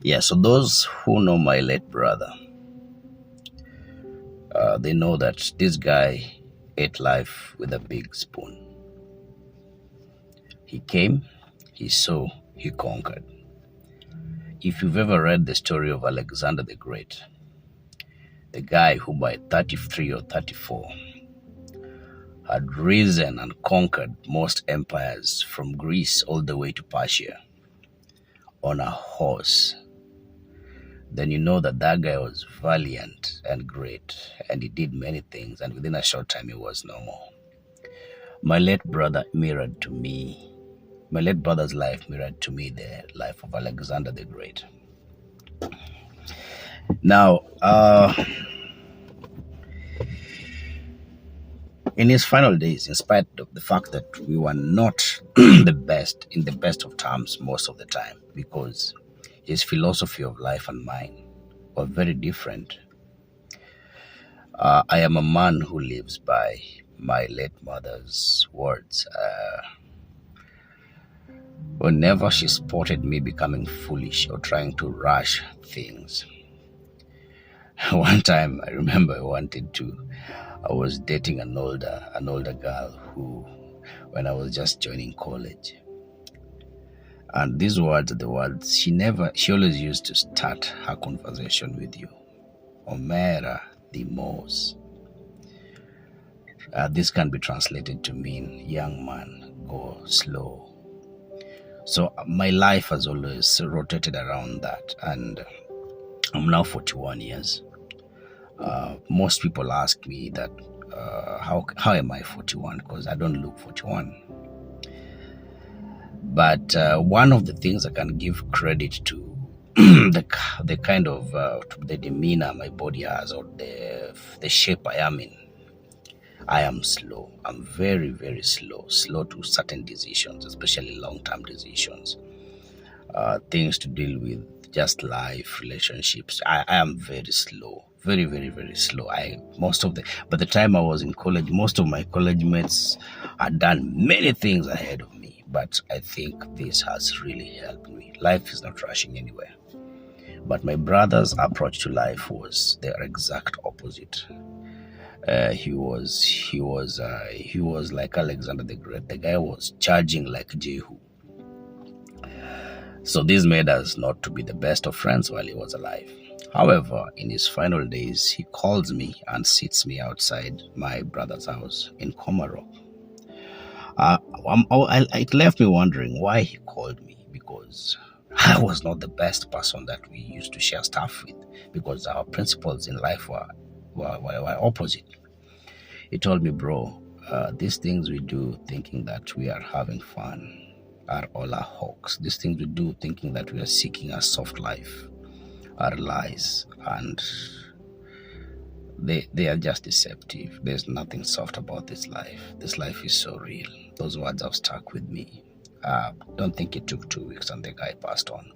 Yeah, so those who know my late brother, they know that this guy ate life with a big spoon. He came, he saw, he conquered. If you've ever read the story of Alexander the Great, the guy who by 33 or 34 had risen and conquered most empires from Greece all the way to Persia on a horse, then you know that that guy was valiant and great, and he did many things, and within a short time he was no more. My late brother mirrored to me, my late brother's life mirrored to me the life of Alexander the Great. Now, in his final days, in spite of the fact that we were not the best, in the best of terms most of the time, because his philosophy of life and mine were very different. I am a man who lives by my late mother's words. Whenever she spotted me becoming foolish or trying to rush things, one time I remember I was dating an older girl who, when I was just joining college. And these words are the words she always used to start her conversation with you. Omera dimos. This can be translated to mean, young man, go slow. So my life has always rotated around that, and I'm now 41 years. Most people ask me that, how am I 41? Because I don't look 41. But one of the things I can give credit to the kind of the demeanor my body has, or the shape I am in, I am slow. I'm very, very slow to certain decisions, especially long-term decisions, things to deal with, just life, relationships. I am very slow, very, very, very slow. By the time I was in college, most of my college mates had done many things ahead of me, but I think this has really helped me. Life is not rushing anywhere. But my brother's approach to life was the exact opposite. He was like Alexander the Great. The guy was charging like Jehu. So this made us not to be the best of friends while he was alive. However, in his final days, he calls me and sits me outside my brother's house in Komarok. It left me wondering why he called me, because I was not the best person that we used to share stuff with, because our principles in life were opposite. He told me, bro, these things we do thinking that we are having fun are all a hoax. These things we do thinking that we are seeking a soft life are lies, and they are just deceptive. There's nothing soft about this life. This life is so real. Those words have stuck with me. Don't think it took 2 weeks and the guy passed on.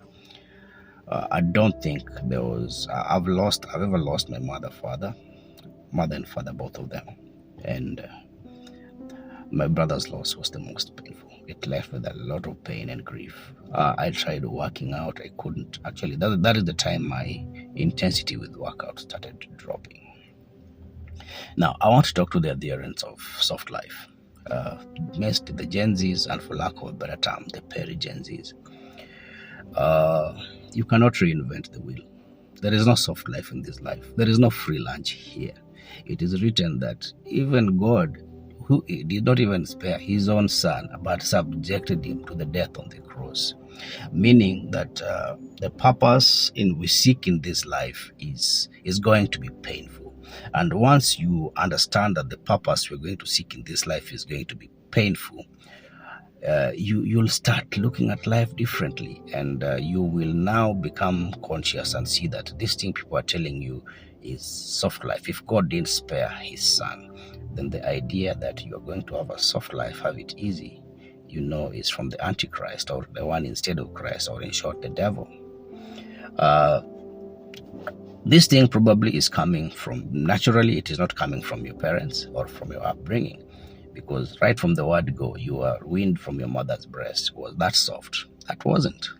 I don't think there was. I've ever lost my mother and father, both of them, and my brother's loss was the most painful. It left with a lot of pain and grief. I tried working out. I couldn't. Actually, that is the time my intensity with workout started dropping. Now, I want to talk to the adherents of soft life. Mostly the Gen Zs, and for lack of a better term, the peri-Gen Zs. You cannot reinvent the wheel. There is no soft life in this life. There is no free lunch here. It is written that even God, who did not even spare his own son, but subjected him to the death on the cross. Meaning that the purpose we seek in this life is going to be painful. And once you understand that the purpose we're going to seek in this life is going to be painful, you'll start looking at life differently, and you will now become conscious and see that this thing people are telling you is soft life. If God didn't spare his son, then the idea that you're going to have a soft life, have it easy, is from the Antichrist, or the one instead of Christ, or in short, the devil. This thing probably is coming from, naturally, it is not coming from your parents or from your upbringing, because right from the word go, you are weaned from your mother's breast. Was that soft? That wasn't.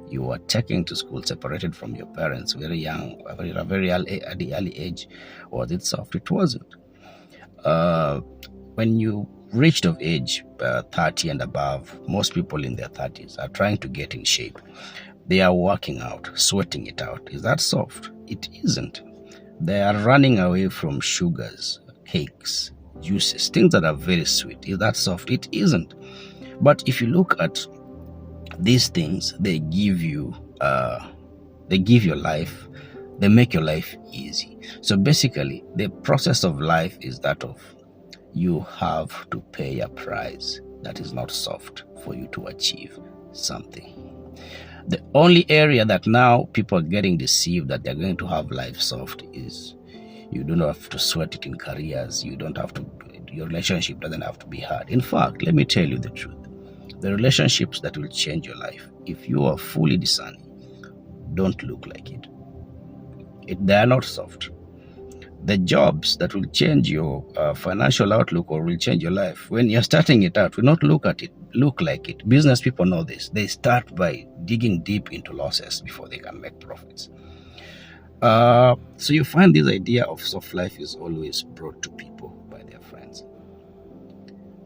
You are taken to school separated from your parents, very young, very early, at the early age. Was it soft? It wasn't. When you reached of age 30 and above, most people in their 30s are trying to get in shape. They are working out, sweating it out. Is that soft? It isn't. They are running away from sugars, cakes, juices, things that are very sweet. Is that soft? It isn't. But if you look at these things, they give you your life, they make your life easy. So basically, the process of life is that of you have to pay a price that is not soft for you to achieve something. The only area that now people are getting deceived that they're going to have life soft is you don't have to sweat it in careers. You don't have to, your relationship doesn't have to be hard. In fact, let me tell you the truth. The relationships that will change your life, if you are fully discerning, don't look like it. They are not soft. The jobs that will change your financial outlook or will change your life, when you're starting it out, will not look like it. Business people know this. They start by digging deep into losses before they can make profits. So you find this idea of soft life is always brought to people by their friends.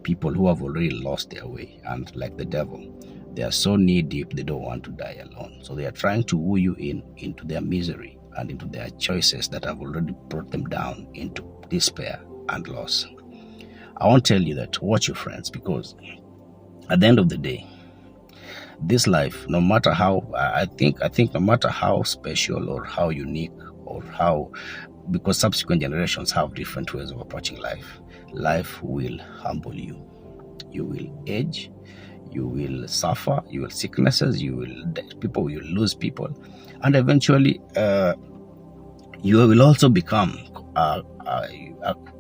People who have already lost their way, and like the devil, they are so knee deep they don't want to die alone. So they are trying to woo you into their misery and into their choices that have already brought them down into despair and loss. I won't tell you that. Watch your friends, because at the end of the day, this life, no matter how, I think no matter how special or how unique or how, because subsequent generations have different ways of approaching life, life will humble you. You will age, you will suffer, you will sicknesses, people will lose people, and eventually you will also become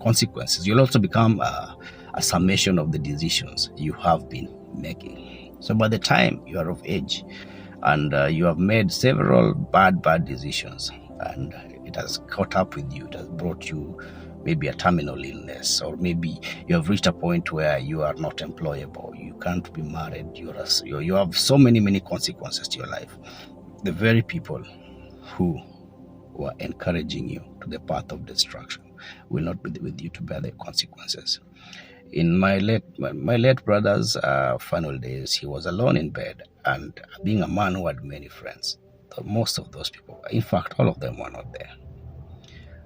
consequences. You'll also become a summation of the decisions you have been making. So by the time you are of age and you have made several bad decisions and it has caught up with you, it has brought you maybe a terminal illness, or maybe you have reached a point where you are not employable, you can't be married, you have so many consequences to your life. The very people who are encouraging you to the path of destruction will not be with you to bear the consequences. In my late brother's final days, he was alone in bed, and being a man who had many friends, most of those people, in fact, all of them were not there.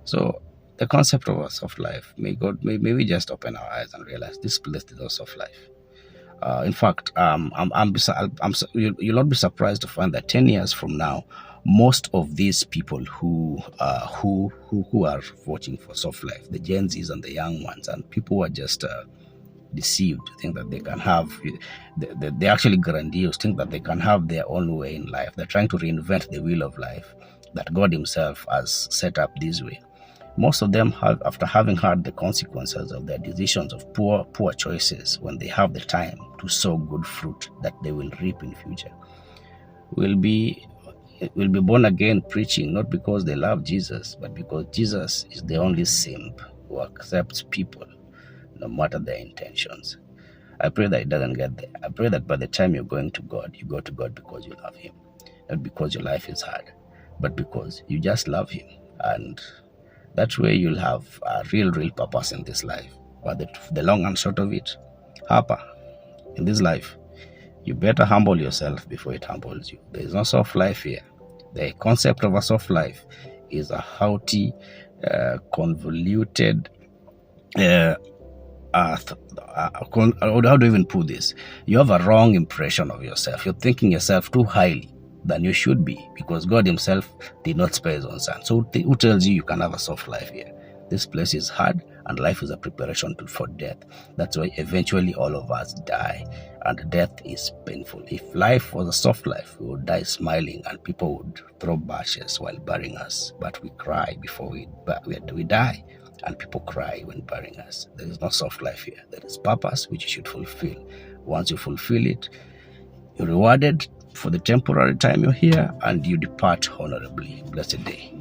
So the concept of a soft life, may we just open our eyes and realize this place is a soft life. In fact, you'll not be surprised to find that 10 years from now, most of these people who are voting for soft life, the Gen Zs and the young ones, and people who are just deceived, think that they can have, they're actually grandiose, think that they can have their own way in life. They're trying to reinvent the wheel of life that God himself has set up this way. Most of them have, after having had the consequences of their decisions of poor choices, when they have the time to sow good fruit that they will reap in future, will be born again preaching, not because they love Jesus, but because Jesus is the only simp who accepts people no matter their intentions. I pray that it doesn't get there. I pray that by the time you're going to God, you go to God because you love him, not because your life is hard, but because you just love him. And that way you'll have a real purpose in this life. But the long and short of it, Harper, in this life, you better humble yourself before it humbles you. There is no soft life here. The concept of a soft life is a haughty, convoluted, how do I even put this? You have a wrong impression of yourself. You're thinking yourself too highly than you should be, because God himself did not spare his own son. So who tells you can have a soft life here? This place is hard, and life is a preparation for death. That's why eventually all of us die, and death is painful. If life was a soft life, we would die smiling, and people would throw bashes while burying us. But we cry before we die, and people cry when burying us. There is no soft life here. There is purpose which you should fulfill. Once you fulfill it, you're rewarded for the temporary time you're here, and you depart honorably. Blessed day.